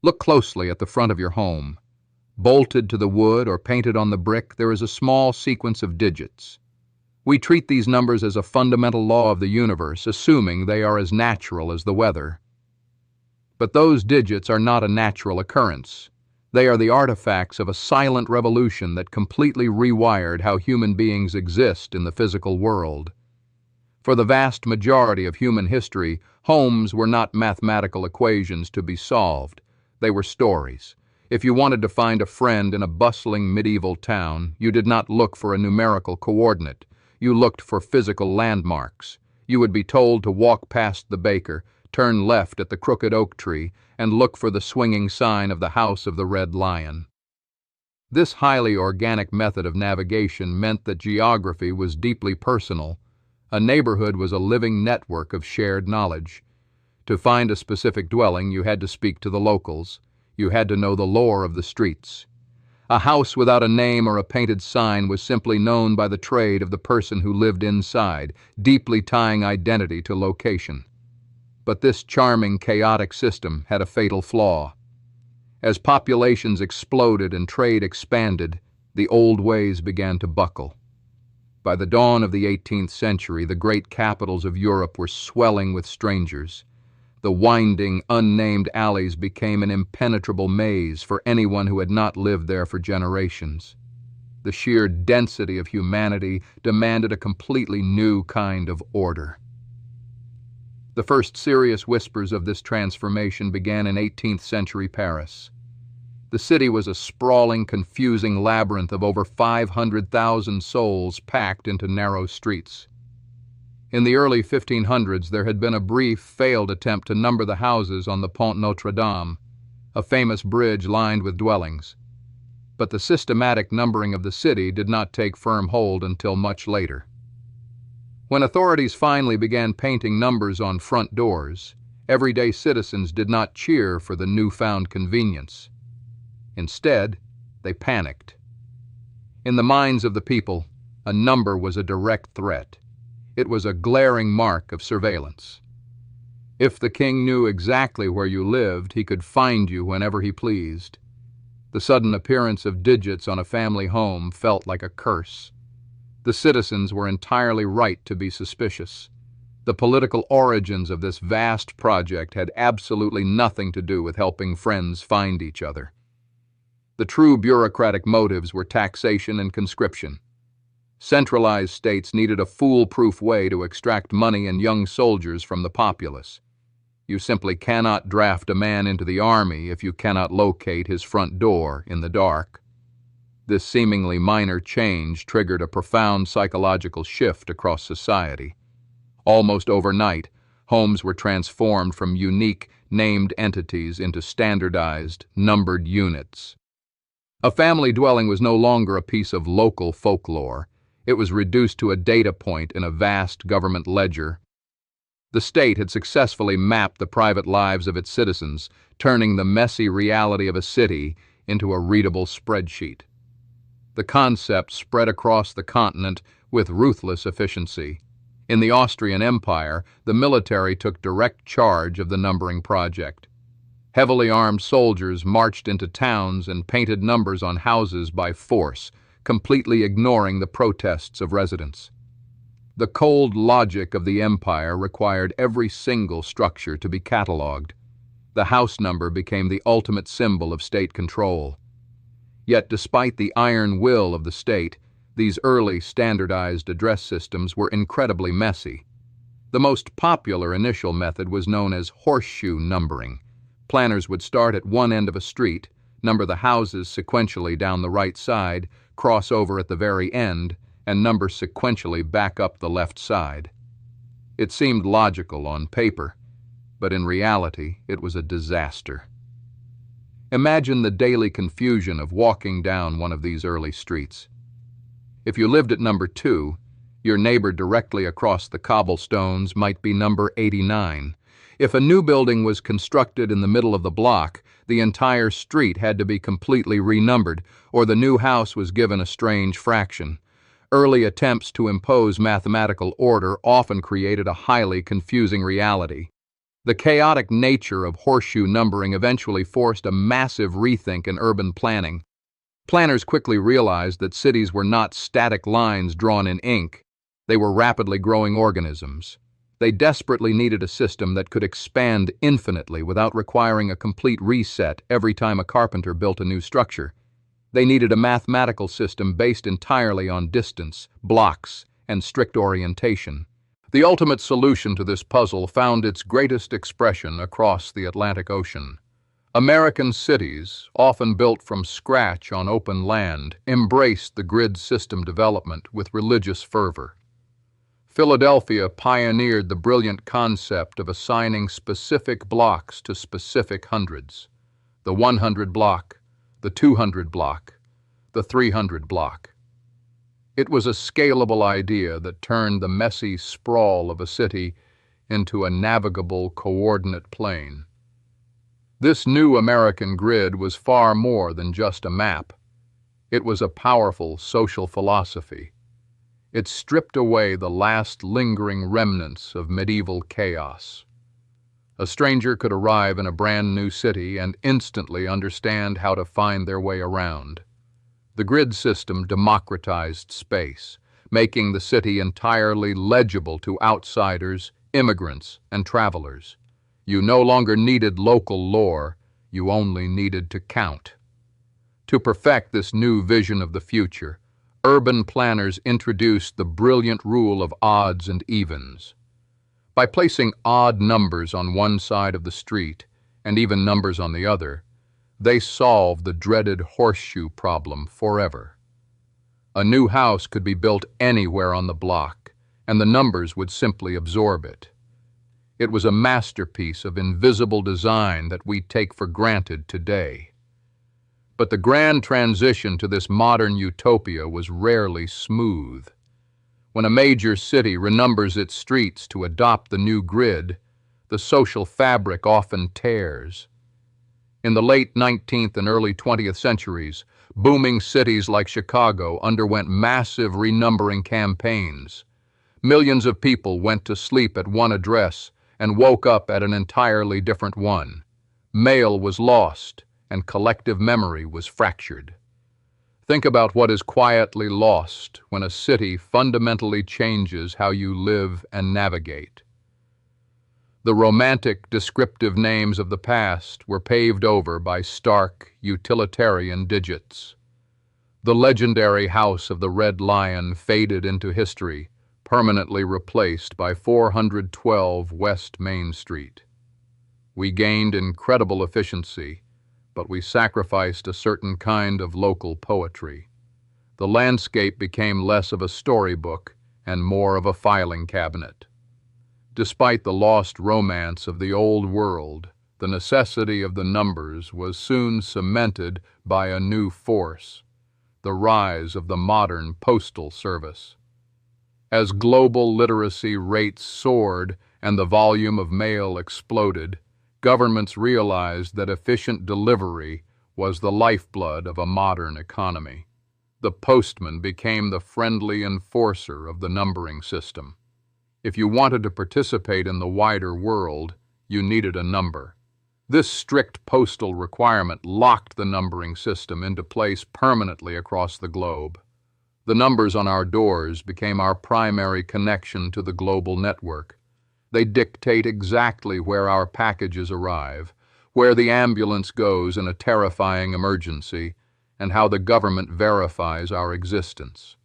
Look closely at the front of your home. Bolted to the wood or painted on the brick, there is a small sequence of digits. We treat these numbers as a fundamental law of the universe, assuming they are as natural as the weather. But those digits are not a natural occurrence. They are the artifacts of a silent revolution that completely rewired how human beings exist in the physical world. For the vast majority of human history, homes were not mathematical equations to be solved. They were stories. If you wanted to find a friend in a bustling medieval town, you did not look for a numerical coordinate. You looked for physical landmarks. You would be told to walk past the baker, turn left at the crooked oak tree, and look for the swinging sign of the House of the Red Lion. This highly organic method of navigation meant that geography was deeply personal. A neighborhood was a living network of shared knowledge. To find a specific dwelling, you had to speak to the locals. You had to know the lore of the streets. A house without a name or a painted sign was simply known by the trade of the person who lived inside, deeply tying identity to location. But this charming, chaotic system had a fatal flaw. As populations exploded and trade expanded, the old ways began to buckle. By the dawn of the 18th century, the great capitals of Europe were swelling with strangers. The winding, unnamed alleys became an impenetrable maze for anyone who had not lived there for generations. The sheer density of humanity demanded a completely new kind of order. The first serious whispers of this transformation began in 18th century Paris. The city was a sprawling, confusing labyrinth of over 500,000 souls packed into narrow streets. In the early 1500s, there had been a brief, failed attempt to number the houses on the Pont Notre Dame, a famous bridge lined with dwellings. But the systematic numbering of the city did not take firm hold until much later. When authorities finally began painting numbers on front doors, everyday citizens did not cheer for the newfound convenience. Instead, they panicked. In the minds of the people, a number was a direct threat. It was a glaring mark of surveillance. If the king knew exactly where you lived, he could find you whenever he pleased. The sudden appearance of digits on a family home felt like a curse. The citizens were entirely right to be suspicious. The political origins of this vast project had absolutely nothing to do with helping friends find each other. The true bureaucratic motives were taxation and conscription. Centralized states needed a foolproof way to extract money and young soldiers from the populace. You simply cannot draft a man into the army if you cannot locate his front door in the dark. This seemingly minor change triggered a profound psychological shift across society. Almost overnight, homes were transformed from unique, named entities into standardized, numbered units. A family dwelling was no longer a piece of local folklore. It was reduced to a data point in a vast government ledger. The state had successfully mapped the private lives of its citizens, turning the messy reality of a city into a readable spreadsheet. The concept spread across the continent with ruthless efficiency. In the Austrian Empire, the military took direct charge of the numbering project. Heavily armed soldiers marched into towns and painted numbers on houses by force, completely ignoring the protests of residents. The cold logic of the empire required every single structure to be catalogued. The house number became the ultimate symbol of state control. Yet despite the iron will of the state, these early standardized address systems were incredibly messy. The most popular initial method was known as horseshoe numbering. Planners would start at one end of a street, number the houses sequentially down the right side, cross over at the very end, and number sequentially back up the left side. It seemed logical on paper, but in reality it was a disaster. Imagine the daily confusion of walking down one of these early streets. If you lived at number 2, your neighbor directly across the cobblestones might be number 89. If a new building was constructed in the middle of the block, the entire street had to be completely renumbered, or the new house was given a strange fraction. Early attempts to impose mathematical order often created a highly confusing reality. The chaotic nature of horseshoe numbering eventually forced a massive rethink in urban planning. Planners quickly realized that cities were not static lines drawn in ink. They were rapidly growing organisms. They desperately needed a system that could expand infinitely without requiring a complete reset every time a carpenter built a new structure. They needed a mathematical system based entirely on distance, blocks, and strict orientation. The ultimate solution to this puzzle found its greatest expression across the Atlantic Ocean. American cities, often built from scratch on open land, embraced the grid system development with religious fervor. Philadelphia pioneered the brilliant concept of assigning specific blocks to specific hundreds: the 100 block, the 200 block, the 300 block. It was a scalable idea that turned the messy sprawl of a city into a navigable coordinate plane. This new American grid was far more than just a map. It was a powerful social philosophy. It stripped away the last lingering remnants of medieval chaos. A stranger could arrive in a brand new city and instantly understand how to find their way around. The grid system democratized space, making the city entirely legible to outsiders, immigrants, and travelers. You no longer needed local lore, you only needed to count. To perfect this new vision of the future, urban planners introduced the brilliant rule of odds and evens. By placing odd numbers on one side of the street and even numbers on the other, they solved the dreaded horseshoe problem forever. A new house could be built anywhere on the block, and the numbers would simply absorb it. It was a masterpiece of invisible design that we take for granted today. But the grand transition to this modern utopia was rarely smooth. When a major city renumbers its streets to adopt the new grid, the social fabric often tears. In the late 19th and early 20th centuries, booming cities like Chicago underwent massive renumbering campaigns. Millions of people went to sleep at one address and woke up at an entirely different one. Mail was lost, and collective memory was fractured. Think about what is quietly lost when a city fundamentally changes how you live and navigate. The romantic, descriptive names of the past were paved over by stark, utilitarian digits. The legendary House of the Red Lion faded into history, permanently replaced by 412 West Main Street. We gained incredible efficiency, but we sacrificed a certain kind of local poetry. The landscape became less of a storybook and more of a filing cabinet. Despite the lost romance of the old world, the necessity of the numbers was soon cemented by a new force: the rise of the modern postal service. As global literacy rates soared and the volume of mail exploded, governments realized that efficient delivery was the lifeblood of a modern economy. The postman became the friendly enforcer of the numbering system. If you wanted to participate in the wider world, you needed a number. This strict postal requirement locked the numbering system into place permanently across the globe. The numbers on our doors became our primary connection to the global network. They dictate exactly where our packages arrive, where the ambulance goes in a terrifying emergency, and how the government verifies our existence.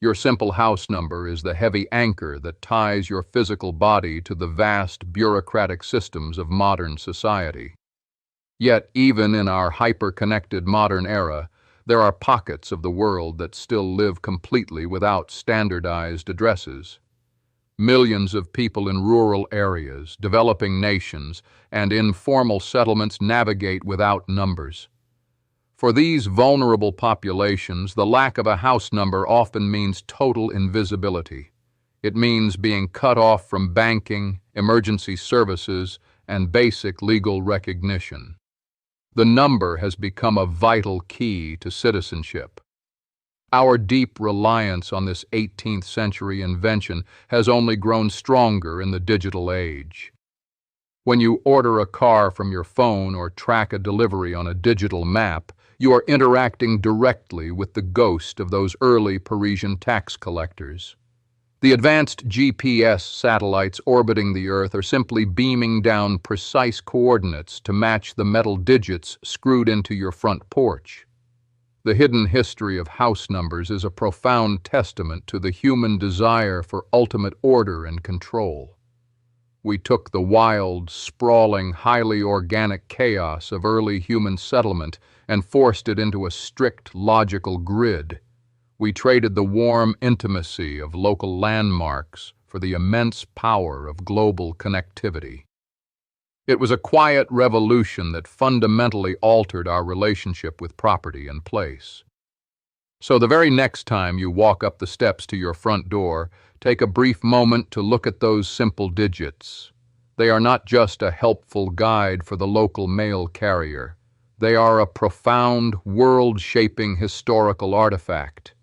Your simple house number is the heavy anchor that ties your physical body to the vast bureaucratic systems of modern society. Yet, even in our hyper-connected modern era, there are pockets of the world that still live completely without standardized addresses. Millions of people in rural areas, developing nations, and informal settlements navigate without numbers. For these vulnerable populations, the lack of a house number often means total invisibility. It means being cut off from banking, emergency services, and basic legal recognition. The number has become a vital key to citizenship. Our deep reliance on this 18th century invention has only grown stronger in the digital age. When you order a car from your phone or track a delivery on a digital map, you are interacting directly with the ghost of those early Parisian tax collectors. The advanced GPS satellites orbiting the Earth are simply beaming down precise coordinates to match the metal digits screwed into your front porch. The hidden history of house numbers is a profound testament to the human desire for ultimate order and control. We took the wild, sprawling, highly organic chaos of early human settlement and forced it into a strict, logical grid. We traded the warm intimacy of local landmarks for the immense power of global connectivity. It was a quiet revolution that fundamentally altered our relationship with property and place. So the very next time you walk up the steps to your front door, take a brief moment to look at those simple digits. They are not just a helpful guide for the local mail carrier. They are a profound, world-shaping historical artifact.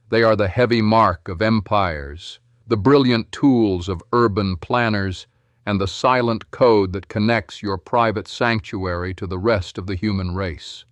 They are the heavy mark of empires, the brilliant tools of urban planners, and the silent code that connects your private sanctuary to the rest of the human race.